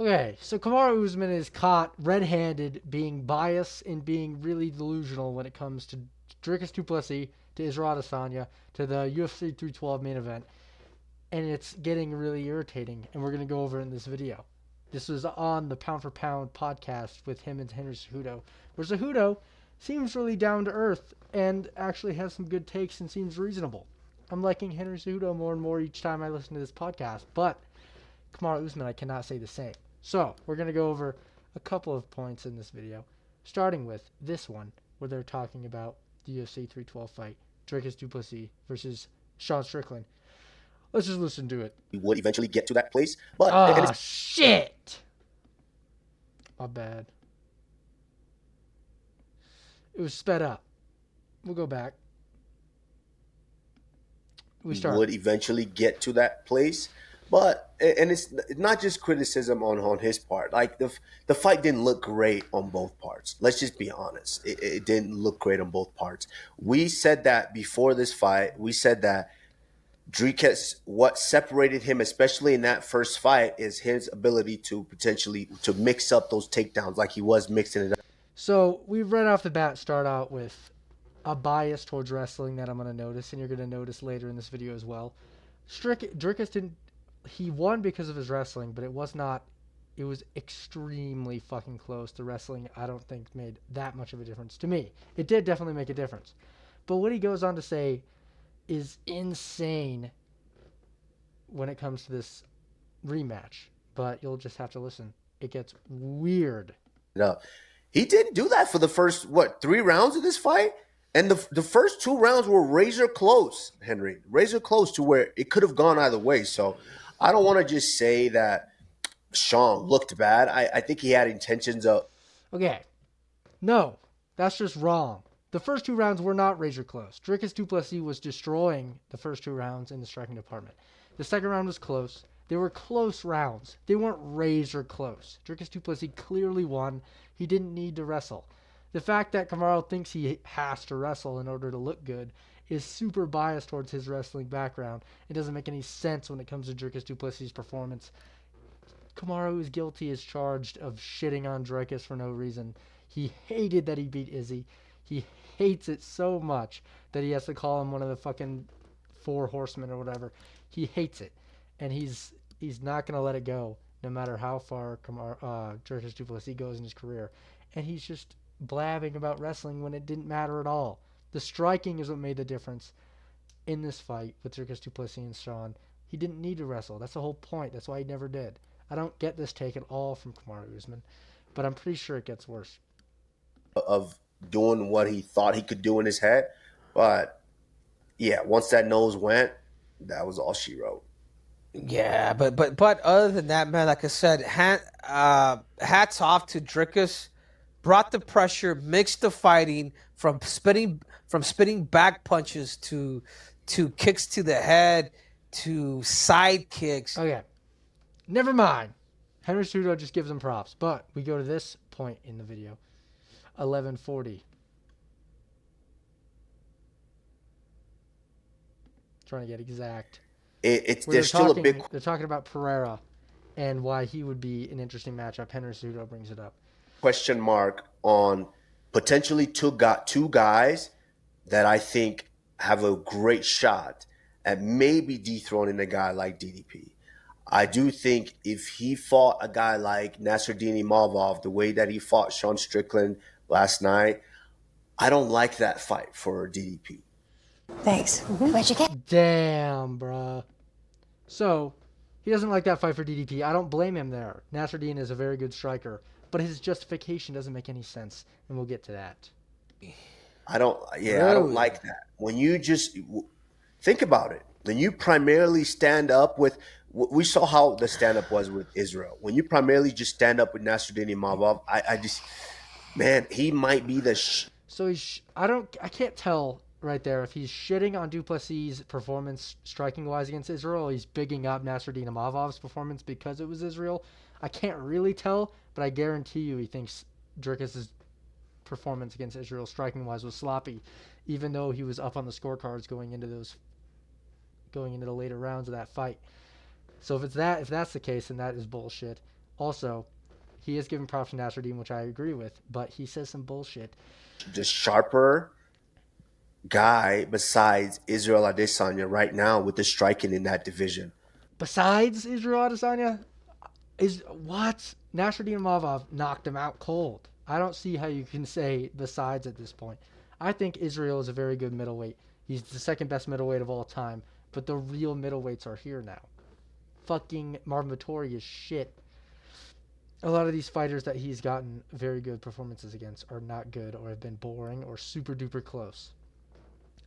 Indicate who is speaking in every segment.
Speaker 1: Okay, so Kamaru Usman is caught red-handed being biased and being really delusional when it comes to Dricus du Plessis, to Israel Adesanya, to the UFC 312 main event, and it's getting really irritating, and we're going to go over it in this video. This was on the Pound for Pound podcast with him and Henry Cejudo, where Cejudo seems really down to earth and actually has some good takes and seems reasonable. I'm liking Henry Cejudo more and more each time I listen to this podcast, but Kamaru Usman, I cannot say the same. So, we're going to go over a couple of points in this video, starting with this one, where they're talking about the UFC 312 fight, Dricus du Plessis versus Sean Strickland. Let's just listen to it.
Speaker 2: We would eventually get to that place, but
Speaker 1: Ah, shit! My bad. It was sped up. We'll go back.
Speaker 2: we would eventually get to that place. But it's not just criticism on his part. Like the fight didn't look great on both parts. Let's just be honest. It didn't look great on both parts. We said that before this fight. We said that Dricus, what separated him, especially in that first fight, is his ability to potentially to mix up those takedowns like he was mixing it up.
Speaker 1: So we right off the bat start out with a bias towards wrestling that I'm going to notice, and you're going to notice later in this video as well. Dricus didn't. He won because of his wrestling, but it was not. It was extremely fucking close. The wrestling, I don't think, made that much of a difference to me. It did definitely make a difference. But what he goes on to say is insane when it comes to this rematch. But you'll just have to listen. It gets weird.
Speaker 2: No, he didn't do that for the first, 3 rounds of this fight? And the first 2 rounds were razor close, Henry. Razor close to where it could have gone either way. So I don't want to just say that Sean looked bad. I think he had intentions of...
Speaker 1: Okay. No, that's just wrong. The first 2 rounds were not razor close. Dricus du Plessis was destroying the first 2 rounds in the striking department. The second round was close. They were close rounds. They weren't razor close. Dricus du Plessis clearly won. He didn't need to wrestle. The fact that Kamaru thinks he has to wrestle in order to look good is super biased towards his wrestling background. It doesn't make any sense when it comes to Dricus du Plessis' performance. Kamaru is guilty as charged of shitting on Dricus for no reason. He hated that he beat Izzy. He hates it so much that he has to call him one of the fucking 4 horsemen or whatever. He hates it. And he's not going to let it go, no matter how far Dricus du Plessis goes in his career. And he's just blabbing about wrestling when it didn't matter at all. The striking is what made the difference in this fight with Dricus du Plessis and Sean. He didn't need to wrestle. That's the whole point. That's why he never did. I don't get this take at all from Kamaru Usman, but I'm pretty sure it gets worse.
Speaker 2: Of doing what he thought he could do in his head. But yeah, once that nose went, that was all she wrote.
Speaker 3: Yeah, but other than that, man, like I said, hats off to Dricus. Brought the pressure, mixed the fighting from spitting back punches to kicks to the head to side kicks.
Speaker 1: Okay, never mind. Henry Cejudo just gives him props, but we go to this point in the video, 11:40. Trying to get exact.
Speaker 2: There's still a big...
Speaker 1: They're talking about Pereira and why he would be an interesting matchup. Henry Cejudo brings it up.
Speaker 2: Question mark on potentially two guys that I think have a great shot at maybe dethroning a guy like DDP. I do think if he fought a guy like Nasruddin Imavov the way that he fought Sean Strickland last night, I don't like that fight for DDP.
Speaker 4: Thanks. Where'd you get?
Speaker 1: Damn, bruh. So, he doesn't like that fight for DDP. I don't blame him there. Nasruddin is a very good striker, but his justification doesn't make any sense, and we'll get to that.
Speaker 2: I don't like that. When you just think about it, when you primarily stand up with, we saw how the stand-up was with Israel. When you primarily just stand up with Nasruddin Imavov, I just, man, he might be the...
Speaker 1: So I can't tell right there if he's shitting on du Plessis' performance striking-wise against Israel, or he's bigging up Nasruddin Imavov's performance because it was Israel. I can't really tell, but I guarantee you he thinks Dricus' performance against Israel striking-wise was sloppy, even though he was up on the scorecards going into the later rounds of that fight. So if that's the case, then that is bullshit. Also, he is giving props to Nasruddin, which I agree with, but he says some bullshit.
Speaker 2: The sharper guy besides Israel Adesanya right now with the striking in that division.
Speaker 1: Besides Israel Adesanya, Nasruddin Imavov knocked him out cold. I don't see how you can say besides at this point. I think Israel is a very good middleweight. He's the second best middleweight of all time, but the real middleweights are here now. Fucking Marvin Vettori is shit. A lot of these fighters that he's gotten very good performances against are not good or have been boring or super duper close.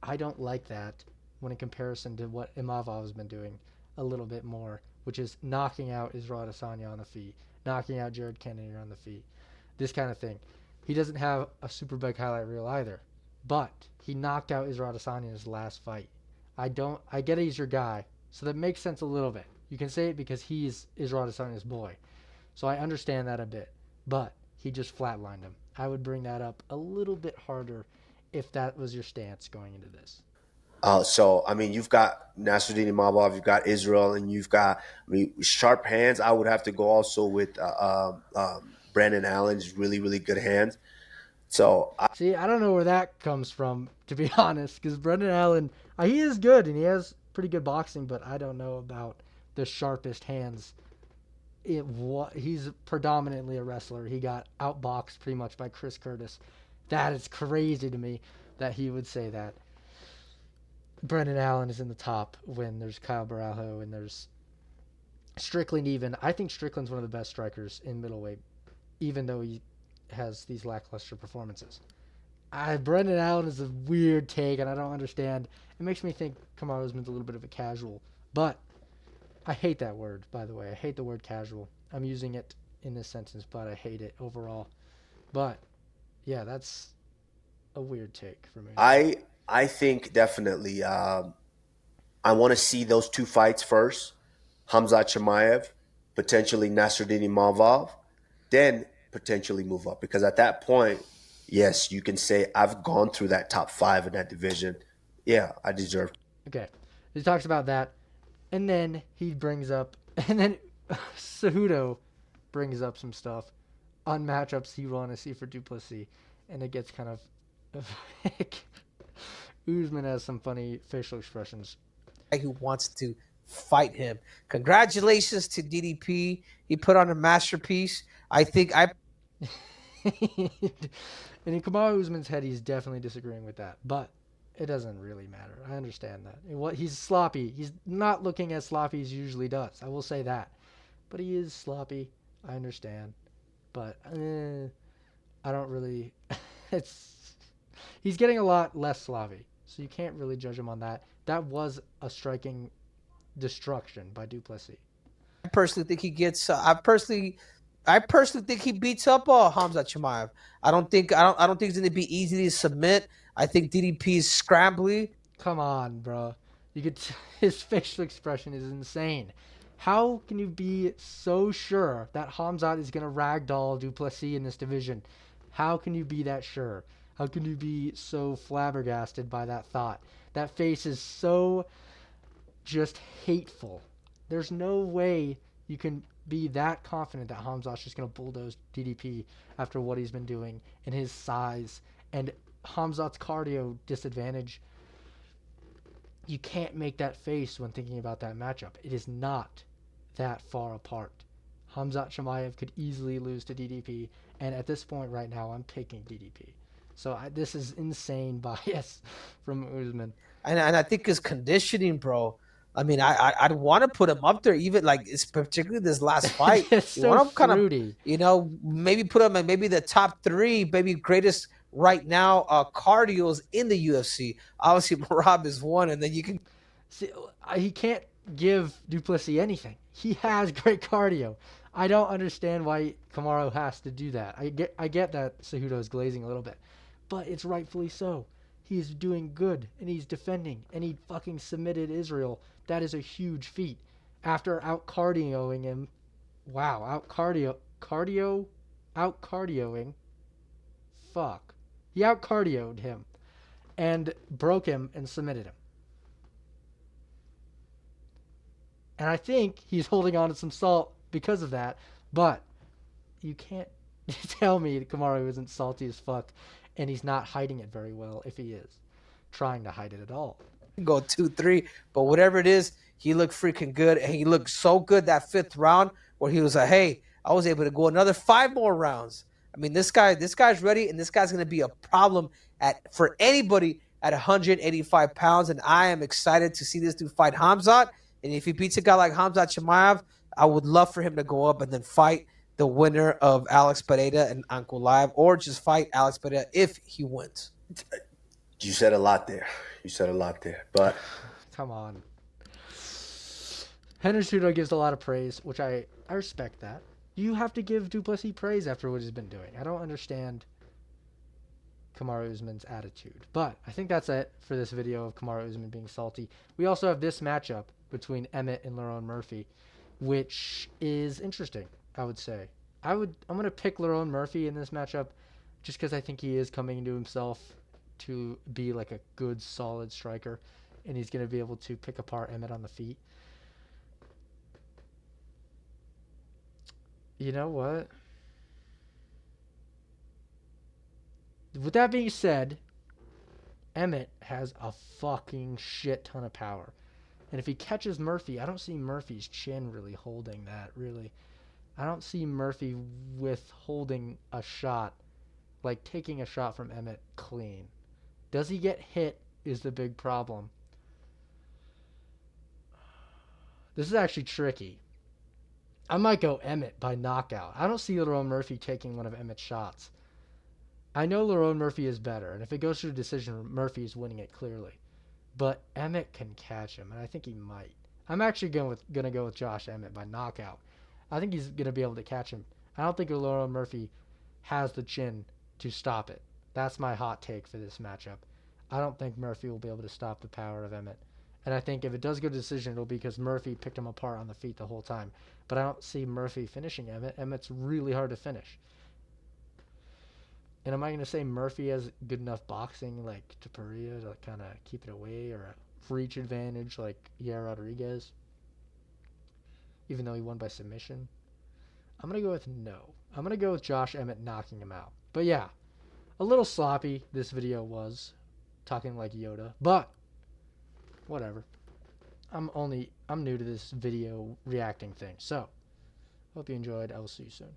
Speaker 1: I don't like that when in comparison to what Imavov has been doing a little bit more, which is knocking out Israel Adesanya on the feet, knocking out Jared Cannonier on the feet, this kind of thing. He doesn't have a super big highlight reel either, but he knocked out Israel Adesanya in his last fight. I get he's your guy, so that makes sense a little bit. You can say it because he's Israel Adesanya's boy. So I understand that a bit, but he just flatlined him. I would bring that up a little bit harder if that was your stance going into this.
Speaker 2: So, I mean, you've got Nasruddin Imavov, you've got Israel, and you've got, I mean, sharp hands. I would have to go also with Brandon Allen's really, really good hands. So,
Speaker 1: See, I don't know where that comes from, to be honest, because Brendan Allen, he is good, and he has pretty good boxing, but I don't know about the sharpest hands. He's predominantly a wrestler. He got outboxed pretty much by Chris Curtis. That is crazy to me that he would say that. Brendan Allen is in the top when there's Kyle Barajo and there's Strickland even. I think Strickland's one of the best strikers in middleweight, even though he has these lackluster performances. Brendan Allen is a weird take, and I don't understand. It makes me think Kamaru Usman's a little bit of a casual, but I hate that word, by the way. I hate the word casual. I'm using it in this sentence, but I hate it overall. But, yeah, that's a weird take for me.
Speaker 2: I think definitely I want to see those two fights first. Khamzat Chimaev, potentially Nasruddin Imavov, then potentially move up. Because at that point, yes, you can say I've gone through that top 5 in that division. Yeah, I deserve.
Speaker 1: Okay. He talks about that. And then he brings up, and then Cejudo brings up some stuff on matchups he want to see for Du Plessis. And it gets kind of, Usman has some funny facial expressions.
Speaker 3: Who wants to fight him. Congratulations to DDP. He put on a masterpiece. I think
Speaker 1: And in Kamaru Usman's head, he's definitely disagreeing with that. But it doesn't really matter. I understand that. He's sloppy. He's not looking as sloppy as he usually does. I will say that. But he is sloppy. I understand. But I don't really... He's getting a lot less sloppy. So you can't really judge him on that. That was a striking destruction by Du Plessis.
Speaker 3: I personally think he gets... I personally think he beats up Khamzat Chimaev. I don't think it's going to be easy to submit. I think DDP is scrambly.
Speaker 1: Come on, bro. His facial expression is insane. How can you be so sure that Khamzat is going to ragdoll Du Plessis in this division? How can you be that sure? How can you be so flabbergasted by that thought? That face is so just hateful. There's no way you can be that confident that Khamzat's just going to bulldoze DDP after what he's been doing and his size and Khamzat's cardio disadvantage. You can't make that face when thinking about that matchup. It is not that far apart. Khamzat Chimaev could easily lose to DDP, and at this point right now, I'm picking DDP. So this is insane bias from Usman.
Speaker 3: And I think his conditioning, bro. I mean, I'd want to put him up there, even like it's particularly this last fight.
Speaker 1: It's so fruity.
Speaker 3: Maybe put him in maybe the top 3, maybe greatest right now cardios in the UFC. Obviously, Merab is one, and then you can
Speaker 1: see he can't give Du Plessis anything. He has great cardio. I don't understand why Kamaru has to do that. I get that Cejudo is glazing a little bit, but it's rightfully so. He's doing good, and he's defending, and he fucking submitted Israel. That is a huge feat. After out-cardioing him, wow, out-cardioing, fuck. He out-cardioed him, and broke him and submitted him. And I think he's holding on to some salt because of that, But you can't tell me Kamaru isn't salty as fuck and he's not hiding it very well if he is trying to hide it at all.
Speaker 3: Go 2-3, but whatever it is, he looked freaking good, and he looked so good that 5th round where he was like, "Hey, I was able to go another 5 more rounds." I mean, this guy's ready, and this guy's gonna be a problem for anybody at 185 pounds, and I am excited to see this dude fight Hamzat. And if he beats a guy like Hamzat Chimaev, I would love for him to go up and then fight the winner of Alex Pereira and Ankulaev, or just fight Alex Pereira if he wins.
Speaker 2: You said a lot there. But
Speaker 1: Come on. Henry Cejudo gives a lot of praise, which I respect that. You have to give Du Plessis praise after what he's been doing. I don't understand Kamaru Usman's attitude. But I think that's it for this video of Kamaru Usman being salty. We also have this matchup between Emmett and Lerone Murphy, which is interesting, I would say. I'm going to pick Lerone Murphy in this matchup just because I think he is coming into himself to be like a good, solid striker, and he's going to be able to pick apart Emmett on the feet. You know what? With that being said, Emmett has a fucking shit ton of power. And if he catches Murphy, I don't see Murphy's chin really holding that, really. I don't see Murphy withholding a shot, like taking a shot from Emmett clean. Does he get hit is the big problem. This is actually tricky. I might go Emmett by knockout. I don't see Lerone Murphy taking one of Emmett's shots. I know Lerone Murphy is better, and if it goes to a decision, Murphy is winning it clearly. But Emmett can catch him, and I think he might. I'm actually going to go with Josh Emmett by knockout. I think he's going to be able to catch him. I don't think Lerone Murphy has the chin to stop it. That's my hot take for this matchup. I don't think Murphy will be able to stop the power of Emmett. And I think if it does go to decision, it'll be because Murphy picked him apart on the feet the whole time. But I don't see Murphy finishing Emmett. Emmett's really hard to finish. And am I going to say Murphy has good enough boxing like to Pereira to kind of keep it away, or a reach advantage like Yair Rodriguez, even though he won by submission? I'm going to go with no. I'm going to go with Josh Emmett knocking him out. But yeah, a little sloppy this video was, talking like Yoda, but whatever. I'm new to this video reacting thing. So, hope you enjoyed. I will see you soon.